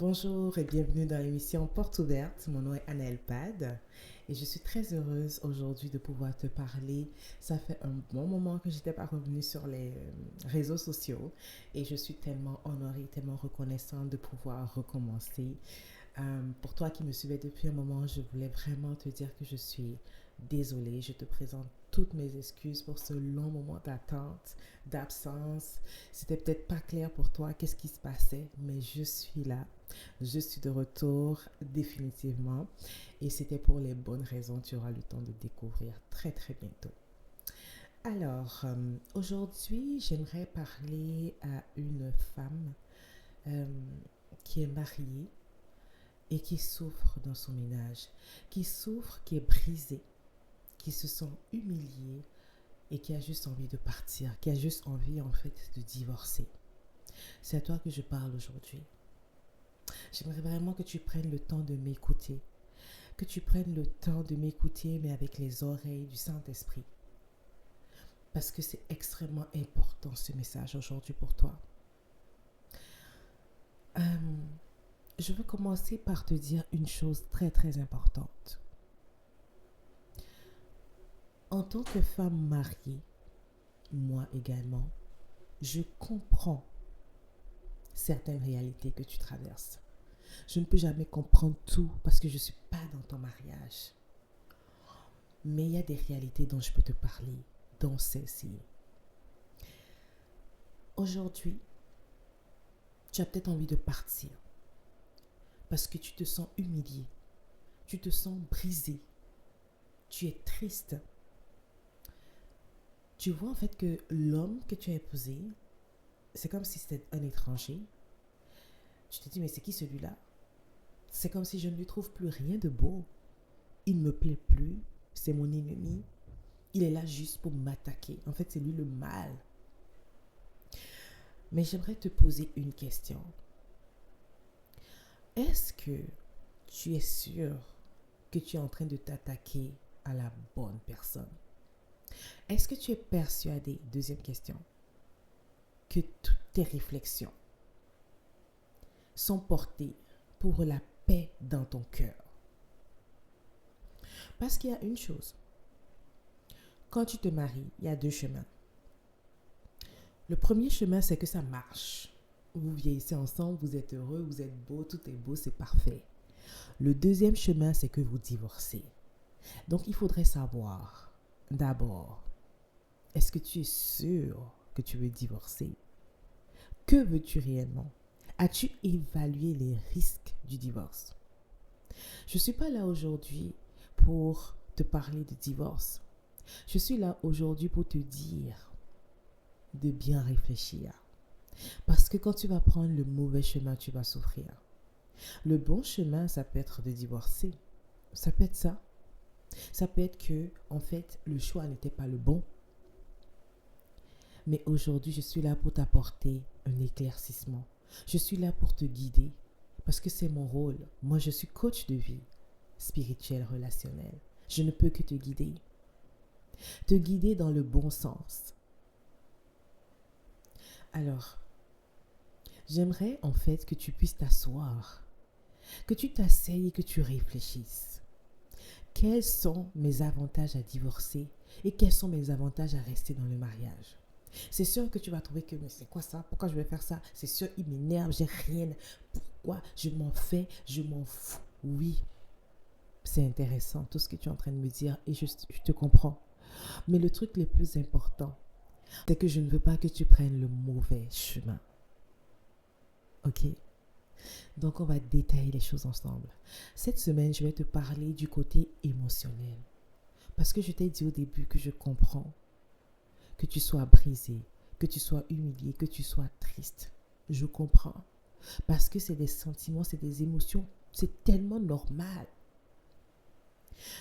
Bonjour et bienvenue dans l'émission Porte ouverte. Mon nom est Anaëlle Pad et je suis très heureuse aujourd'hui de pouvoir te parler. Ça fait un bon moment que je n'étais pas revenue sur les réseaux sociaux et je suis tellement honorée, tellement reconnaissante de pouvoir recommencer. Pour toi qui me suivais depuis un moment, je voulais vraiment te dire que je suis désolée. Je te présente toutes mes excuses pour ce long moment d'attente, d'absence. C'était peut-être pas clair pour toi qu'est-ce qui se passait, mais je suis là. Je suis de retour définitivement et c'était pour les bonnes raisons. Tu auras le temps de découvrir très très bientôt. Alors, aujourd'hui, j'aimerais parler à une femme euh, qui est mariée et qui souffre dans son ménage, qui souffre, qui est brisée, qui se sent humiliée et qui a juste envie de partir, qui a juste envie en fait de divorcer. C'est à toi que je parle aujourd'hui. J'aimerais vraiment que tu prennes le temps de m'écouter, que tu prennes le temps de m'écouter mais avec les oreilles du Saint-Esprit. Parce que c'est extrêmement important ce message aujourd'hui pour toi. Je veux commencer par te dire une chose très très importante. En tant que femme mariée, moi également, je comprends certaines réalités que tu traverses. Je ne peux jamais comprendre tout parce que je ne suis pas dans ton mariage. Mais il y a des réalités dont je peux te parler, dont celle-ci. Aujourd'hui, tu as peut-être envie de partir parce que tu te sens humilié, tu te sens brisé, tu es triste. Tu vois en fait que l'homme que tu as épousé, c'est comme si c'était un étranger. Tu te dis, mais c'est qui celui-là? C'est comme si je ne lui trouve plus rien de beau. Il ne me plaît plus, c'est mon ennemi. Il est là juste pour m'attaquer. En fait, c'est lui le mal. Mais j'aimerais te poser une question. Est-ce que tu es sûr que tu es en train de t'attaquer à la bonne personne? Est-ce que tu es persuadé, deuxième question, que toutes tes réflexions sont portées pour la paix dans ton cœur? Parce qu'il y a une chose. Quand tu te maries, il y a deux chemins. Le premier chemin, c'est que ça marche. Vous vieillissez ensemble, vous êtes heureux, vous êtes beau, tout est beau, c'est parfait. Le deuxième chemin, c'est que vous divorcez. Donc, il faudrait savoir, d'abord, est-ce que tu es sûr que tu veux divorcer? Que veux-tu réellement? As-tu évalué les risques du divorce? Je ne suis pas là aujourd'hui pour te parler de divorce. Je suis là aujourd'hui pour te dire de bien réfléchir. Parce que quand tu vas prendre le mauvais chemin, tu vas souffrir. Le bon chemin, ça peut être de divorcer. Ça peut être ça. Ça peut être que, en fait, le choix n'était pas le bon. Mais aujourd'hui, je suis là pour t'apporter un éclaircissement. Je suis là pour te guider. Parce que c'est mon rôle. Moi, je suis coach de vie, spirituel, relationnel. Je ne peux que te guider. Te guider dans le bon sens. Alors, j'aimerais en fait que tu puisses t'asseoir, que tu t'asseyes et que tu réfléchisses. Quels sont mes avantages à divorcer et quels sont mes avantages à rester dans le mariage? C'est sûr que tu vas trouver que, mais c'est quoi ça? Pourquoi je vais faire ça? C'est sûr, il m'énerve, j'ai rien. Pourquoi? Je m'en fais, je m'en fous. Oui, c'est intéressant tout ce que tu es en train de me dire et je te comprends. Mais le truc le plus important, c'est que je ne veux pas que tu prennes le mauvais chemin. Ok? Donc, on va détailler les choses ensemble. Cette semaine, je vais te parler du côté émotionnel. Parce que je t'ai dit au début que je comprends que tu sois brisé, que tu sois humilié, que tu sois triste. Je comprends. Parce que c'est des sentiments, c'est des émotions. C'est tellement normal.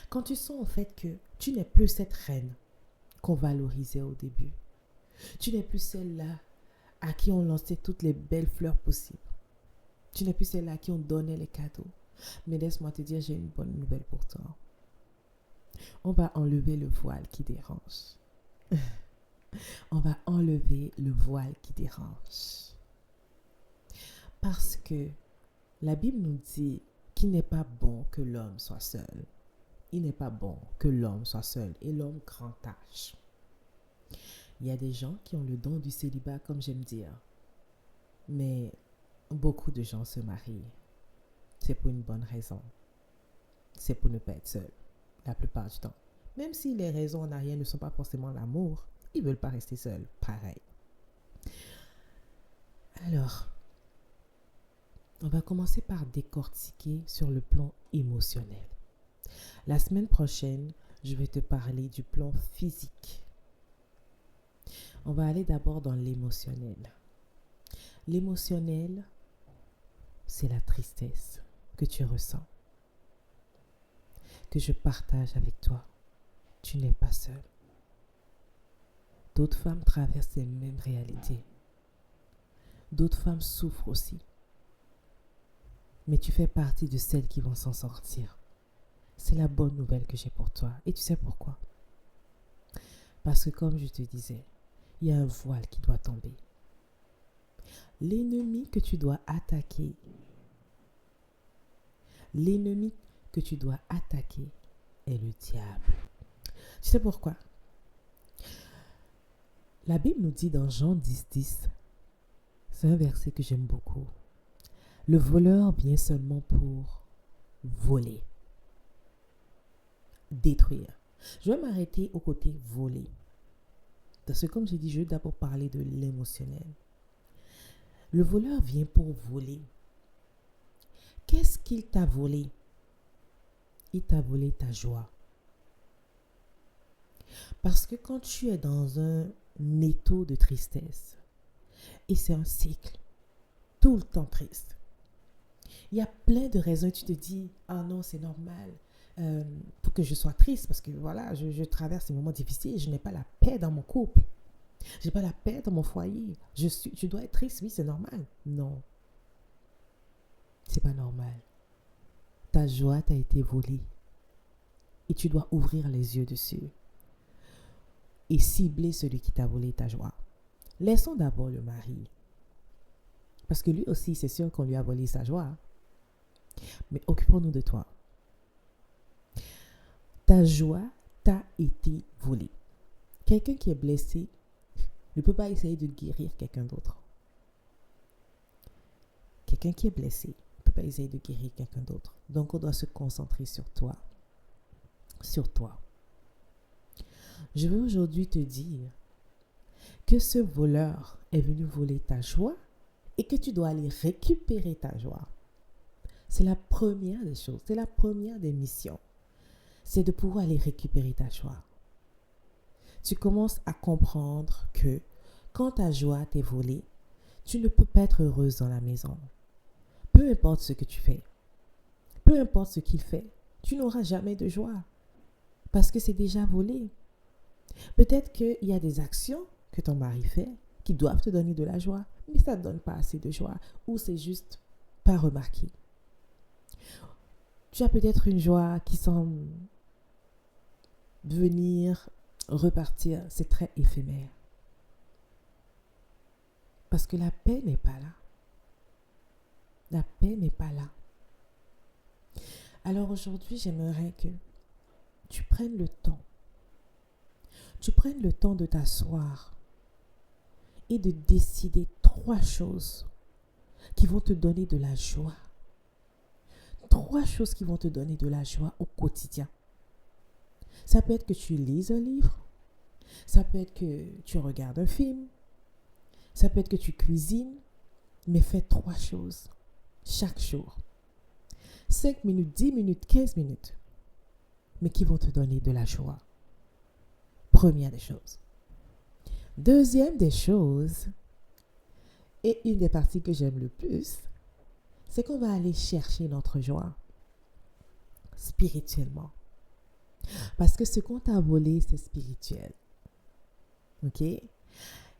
Quand tu sens en fait que tu n'es plus cette reine qu'on valorisait au début. Tu n'es plus celle-là à qui on lançait toutes les belles fleurs possibles. Tu n'es plus celle-là à qui on donnait les cadeaux. Mais laisse-moi te dire, j'ai une bonne nouvelle pour toi. On va enlever le voile qui dérange. On va enlever le voile qui dérange. Parce que La Bible nous dit qu'il n'est pas bon que l'homme soit seul. Il n'est pas bon que l'homme soit seul et l'homme grand âge. Il y a des gens qui ont le don du célibat, comme j'aime dire. Mais beaucoup de gens se marient. C'est pour une bonne raison. C'est pour ne pas être seul, la plupart du temps. Même si les raisons en arrière ne sont pas forcément l'amour, ils ne veulent pas rester seuls, pareil. Alors, on va commencer par décortiquer sur le plan émotionnel. La semaine prochaine, je vais te parler du plan physique. On va aller d'abord dans l'émotionnel. L'émotionnel, c'est la tristesse que tu ressens, que je partage avec toi. Tu n'es pas seul. D'autres femmes traversent les mêmes réalités. D'autres femmes souffrent aussi. Mais tu fais partie de celles qui vont s'en sortir. C'est la bonne nouvelle que j'ai pour toi. Et tu sais pourquoi? Parce que comme je te disais, il y a un voile qui doit tomber. L'ennemi que tu dois attaquer, l'ennemi que tu dois attaquer est le diable. Tu sais pourquoi? La Bible nous dit dans Jean 10, c'est un verset que j'aime beaucoup. Le voleur vient seulement pour voler, détruire. Je vais m'arrêter au côté voler. Parce que comme j'ai dit, je vais d'abord parler de l'émotionnel. Le voleur vient pour voler. Qu'est-ce qu'il t'a volé? Il t'a volé ta joie. Parce que quand tu es dans un étau de tristesse, et c'est un cycle, tout le temps triste, il y a plein de raisons et tu te dis, ah non, c'est normal pour que je sois triste parce que voilà, je traverse des moments difficiles, je n'ai pas la paix dans mon couple, je n'ai pas la paix dans mon foyer, je dois être triste, oui, c'est normal. Non, c'est pas normal. Ta joie t'a été volée et tu dois ouvrir les yeux dessus et cibler celui qui t'a volé ta joie. Laissons d'abord le mari. Parce que lui aussi, c'est sûr qu'on lui a volé sa joie. Mais occupons-nous de toi. Ta joie t'a été volée. Quelqu'un qui est blessé ne peut pas essayer de guérir quelqu'un d'autre. Quelqu'un qui est blessé ne peut pas essayer de guérir quelqu'un d'autre. Donc, on doit se concentrer sur toi. Sur toi. Je veux aujourd'hui te dire que ce voleur est venu voler ta joie et que tu dois aller récupérer ta joie. C'est la première des choses, c'est la première des missions. C'est de pouvoir aller récupérer ta joie. Tu commences à comprendre que quand ta joie t'est volée, tu ne peux pas être heureuse dans la maison. Peu importe ce que tu fais, peu importe ce qu'il fait, tu n'auras jamais de joie parce que c'est déjà volé. Peut-être qu'il y a des actions que ton mari fait qui doivent te donner de la joie, mais ça ne donne pas assez de joie ou c'est juste pas remarqué. Tu as peut-être une joie qui semble venir, repartir, c'est très éphémère. Parce que la paix n'est pas là. La paix n'est pas là. Alors aujourd'hui, j'aimerais que tu prennes le temps. Tu prennes le temps de t'asseoir et de décider 3 choses qui vont te donner de la joie. 3 choses qui vont te donner de la joie au quotidien. Ça peut être que tu lises un livre. Ça peut être que tu regardes un film. Ça peut être que tu cuisines. Mais fais 3 choses chaque jour. 5 minutes, 10 minutes, 15 minutes. Mais qui vont te donner de la joie. Première des choses. Deuxième des choses, et une des parties que j'aime le plus, c'est qu'on va aller chercher notre joie spirituellement. Parce que ce qu'on t'a volé, c'est spirituel. Ok? Et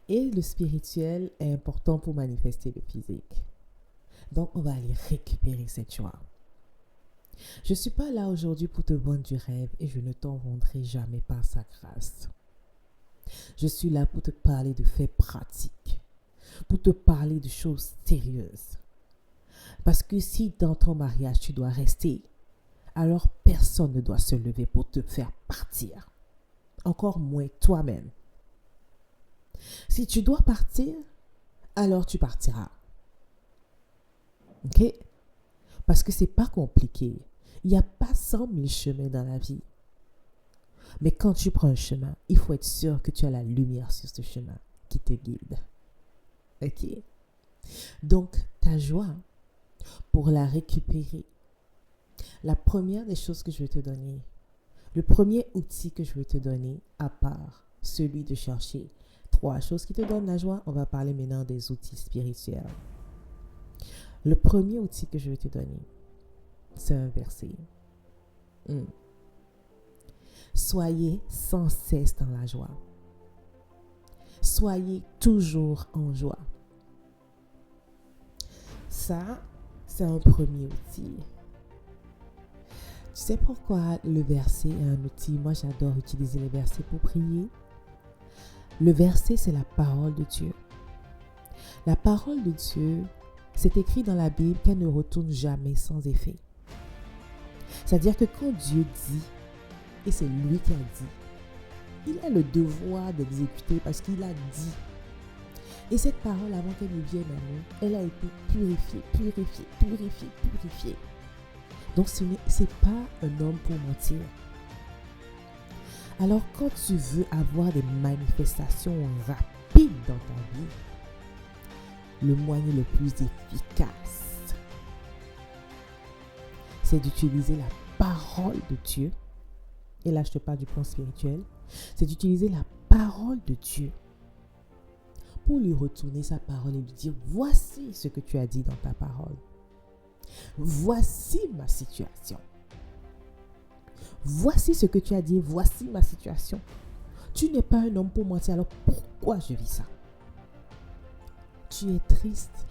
le spirituel est important pour manifester le physique. Donc, on va aller récupérer cette joie. Je ne suis pas là aujourd'hui pour te vendre du rêve et je ne t'en vendrai jamais par sa grâce. Je suis là pour te parler de faits pratiques, pour te parler de choses sérieuses. Parce que si dans ton mariage tu dois rester, alors personne ne doit se lever pour te faire partir. Encore moins toi-même. Si tu dois partir, alors tu partiras. Ok? Parce que c'est pas compliqué. Il n'y a pas 100 000 chemins dans la vie. Mais quand tu prends un chemin, il faut être sûr que tu as la lumière sur ce chemin qui te guide. Ok? Donc, ta joie, pour la récupérer, la première des choses que je vais te donner, le premier outil que je vais te donner, à part celui de chercher 3 choses qui te donnent la joie, on va parler maintenant des outils spirituels. Le premier outil que je vais te donner, c'est un verset. Soyez sans cesse dans la joie. Soyez toujours en joie. Ça, c'est un premier outil. Tu sais pourquoi le verset est un outil? Moi, j'adore utiliser les versets pour prier. Le verset, c'est la parole de Dieu. La parole de Dieu, c'est écrit dans la Bible qu'elle ne retourne jamais sans effet. C'est-à-dire que quand Dieu dit, et c'est lui qui a dit, il a le devoir d'exécuter parce qu'il a dit. Et cette parole, avant qu'elle ne vienne à nous, elle a été purifiée. Donc ce n'est pas un homme pour mentir. Alors quand tu veux avoir des manifestations rapides dans ta vie, le moyen le plus efficace, c'est d'utiliser la parole de Dieu. Et là, je te parle du plan spirituel. C'est d'utiliser la parole de Dieu pour lui retourner sa parole et lui dire, voici ce que tu as dit dans ta parole. Voici ma situation. Voici ce que tu as dit, voici ma situation. Tu n'es pas un homme pour mentir, alors pourquoi je vis ça? Tu es triste.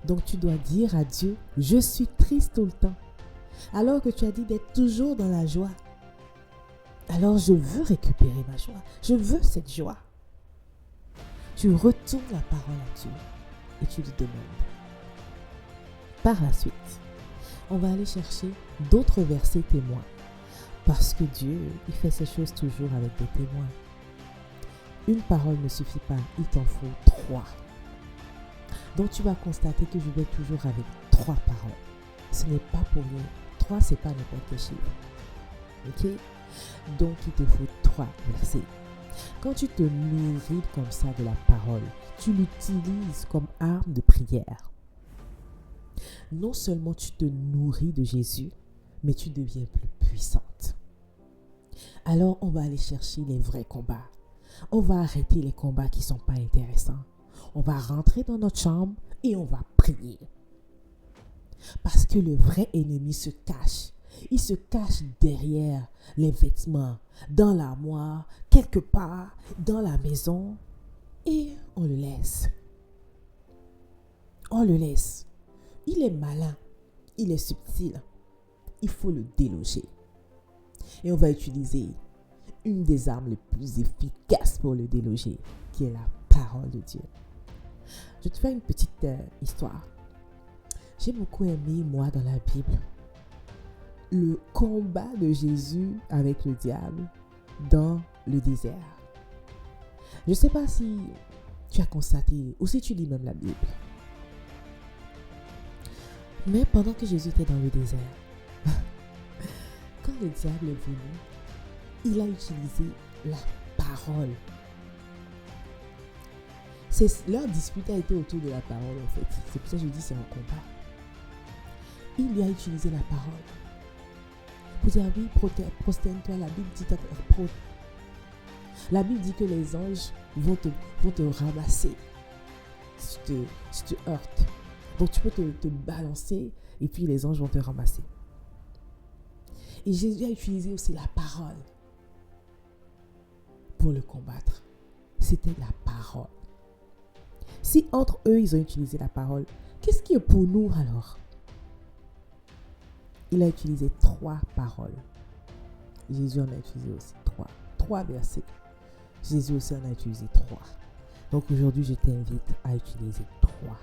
Donc tu dois dire à Dieu, je suis triste tout le temps. Alors que tu as dit d'être toujours dans la joie. Alors je veux récupérer ma joie. Je veux cette joie. Tu retournes la parole à Dieu et tu lui demandes. Par la suite, on va aller chercher d'autres versets témoins. Parce que Dieu, il fait ces choses toujours avec des témoins. Une parole ne suffit pas, il t'en faut 3. Donc tu vas constater que je vais toujours avec 3 paroles. Ce n'est pas pour rien. 3, c'est pas n'importe quel chiffre. Ok? Donc il te faut 3 versets. Quand tu te nourris comme ça de la parole, tu l'utilises comme arme de prière. Non seulement tu te nourris de Jésus, mais tu deviens plus puissante. Alors on va aller chercher les vrais combats. On va arrêter les combats qui ne sont pas intéressants. On va rentrer dans notre chambre et on va prier. Parce que le vrai ennemi se cache. Il se cache derrière les vêtements, dans l'armoire, quelque part, dans la maison. Et on le laisse. On le laisse. Il est malin. Il est subtil. Il faut le déloger. Et on va utiliser une des armes les plus efficaces pour le déloger, qui est la parole de Dieu. Je te fais une petite histoire. J'ai beaucoup aimé, moi, dans la Bible, le combat de Jésus avec le diable dans le désert. Je ne sais pas si tu as constaté, ou si tu lis même la Bible. Mais pendant que Jésus était dans le désert, quand le diable est venu, il a utilisé la parole. Leur dispute a été autour de la parole, en fait. C'est pour ça que je dis c'est un combat. Il lui a utilisé la parole. Pour dire oui, prosterne-toi. La Bible dit que les anges vont te ramasser si tu te heurtes. Donc tu peux te balancer et puis les anges vont te ramasser. Et Jésus a utilisé aussi la parole pour le combattre. C'était la parole. Si entre eux, ils ont utilisé la parole, qu'est-ce qui est pour nous alors? Il a utilisé 3 paroles. Jésus en a utilisé aussi 3. 3 versets. Jésus aussi en a utilisé 3. Donc aujourd'hui, je t'invite à utiliser 3.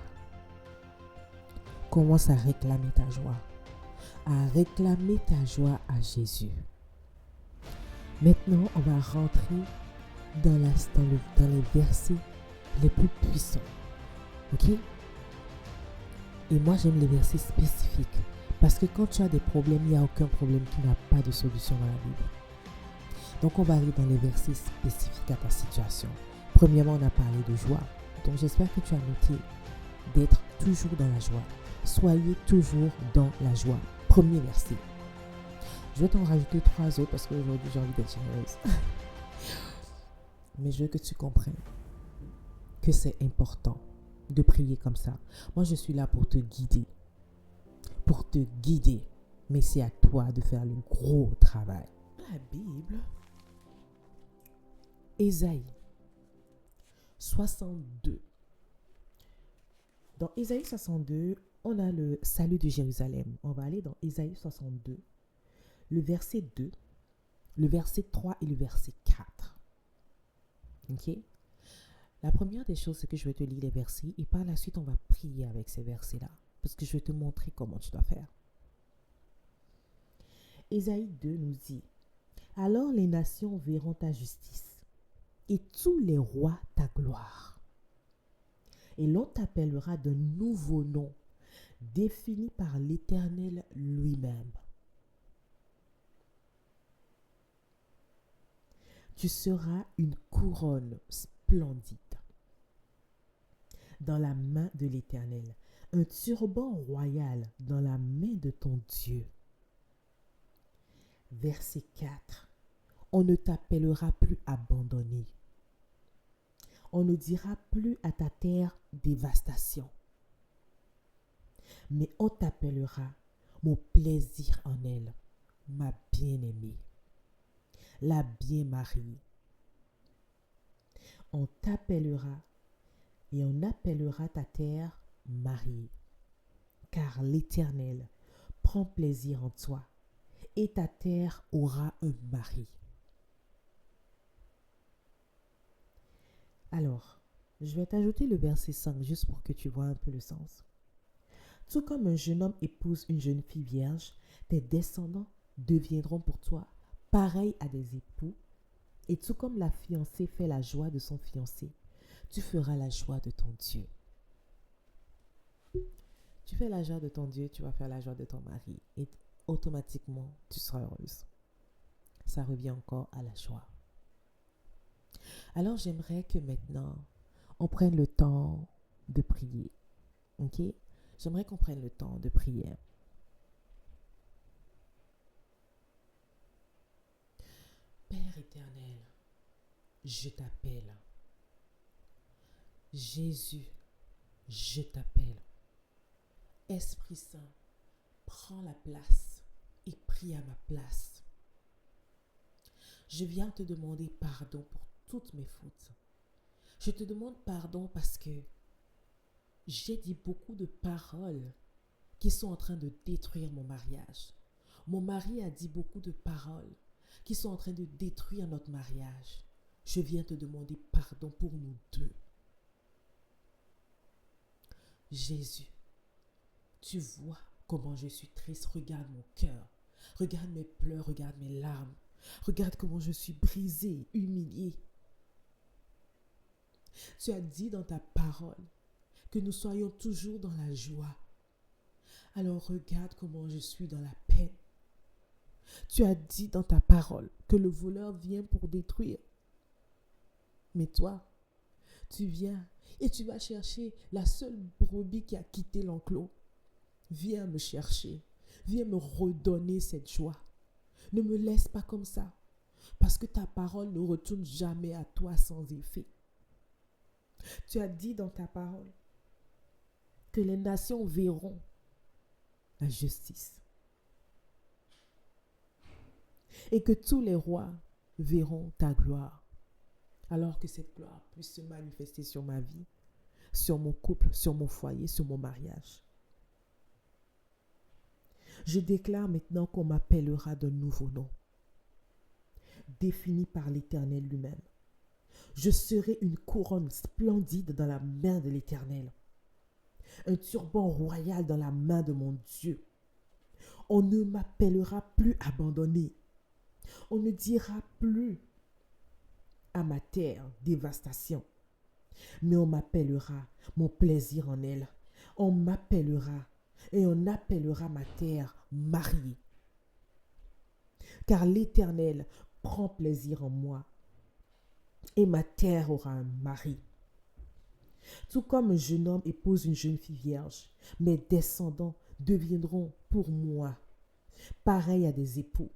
commence à réclamer ta joie. À réclamer ta joie à Jésus. Maintenant, on va rentrer dans les versets les plus puissants. Ok? Et moi, j'aime les versets spécifiques. Parce que quand tu as des problèmes, il n'y a aucun problème qui n'a pas de solution dans la Bible. Donc, on va aller dans les versets spécifiques à ta situation. Premièrement, on a parlé de joie. Donc, j'espère que tu as noté d'être toujours dans la joie. Soyez toujours dans la joie. Premier verset. Je vais t'en rajouter 3 autres parce qu'aujourd'hui, j'ai envie d'être généreuse. Mais je veux que tu comprennes que c'est important de prier comme ça. Moi, je suis là pour te guider. Pour te guider. Mais c'est à toi de faire le gros travail. La Bible. Ésaïe 62. Dans Ésaïe 62, on a le salut de Jérusalem. On va aller dans Ésaïe 62, le verset 2, le verset 3 et le verset 4. Ok? La première des choses, c'est que je vais te lire les versets et par la suite, on va prier avec ces versets-là. Parce que je vais te montrer comment tu dois faire. Ésaïe 2 nous dit, « Alors les nations verront ta justice et tous les rois ta gloire. Et l'on t'appellera d'un nouveau nom défini par l'Éternel lui-même. Tu seras une couronne splendide dans la main de l'Éternel, un turban royal dans la main de ton Dieu. » Verset 4. On ne t'appellera plus abandonné. On ne dira plus à ta terre dévastation. Mais on t'appellera mon plaisir en elle, ma bien-aimée, la bien-mariée. On t'appellera et on appellera ta terre mariée, car l'Éternel prend plaisir en toi et ta terre aura un mari. Alors, je vais t'ajouter le verset 5 juste pour que tu vois un peu le sens. Tout comme un jeune homme épouse une jeune fille vierge, tes descendants deviendront pour toi pareils à des époux. Et tout comme la fiancée fait la joie de son fiancé, tu feras la joie de ton Dieu. Tu fais la joie de ton Dieu, tu vas faire la joie de ton mari. Et automatiquement, tu seras heureuse. Ça revient encore à la joie. Alors, j'aimerais que maintenant, on prenne le temps de prier. Ok? J'aimerais qu'on prenne le temps de prière. Père éternel, je t'appelle. Jésus, je t'appelle. Esprit Saint, prends la place et prie à ma place. Je viens te demander pardon pour toutes mes fautes. Je te demande pardon parce que j'ai dit beaucoup de paroles qui sont en train de détruire mon mariage. Mon mari a dit beaucoup de paroles qui sont en train de détruire notre mariage. Je viens te demander pardon pour nous deux. Jésus, tu vois comment je suis triste. Regarde mon cœur. Regarde mes pleurs, regarde mes larmes. Regarde comment je suis brisée, humiliée. Tu as dit dans ta parole que nous soyons toujours dans la joie. Alors regarde comment je suis dans la peine. Tu as dit dans ta parole que le voleur vient pour détruire. Mais toi, tu viens et tu vas chercher la seule brebis qui a quitté l'enclos. Viens me chercher. Viens me redonner cette joie. Ne me laisse pas comme ça. Parce que ta parole ne retourne jamais à toi sans effet. Tu as dit dans ta parole que les nations verront la justice. Et que tous les rois verront ta gloire. Alors que cette gloire puisse se manifester sur ma vie, sur mon couple, sur mon foyer, sur mon mariage. Je déclare maintenant qu'on m'appellera d'un nouveau nom, défini par l'Éternel lui-même. Je serai une couronne splendide dans la main de l'Éternel. un turban royal dans la main de mon Dieu. On ne m'appellera plus abandonné. On ne dira plus à ma terre dévastation, mais on m'appellera mon plaisir en elle. On m'appellera et on appellera ma terre mariée. Car l'Éternel prend plaisir en moi et ma terre aura un mari. Tout comme un jeune homme épouse une jeune fille vierge, mes descendants deviendront pour moi pareils à des époux.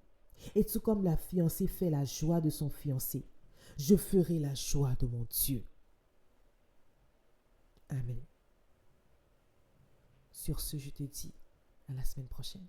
Et tout comme la fiancée fait la joie de son fiancé, je ferai la joie de mon Dieu. Amen. Sur ce, je te dis à la semaine prochaine.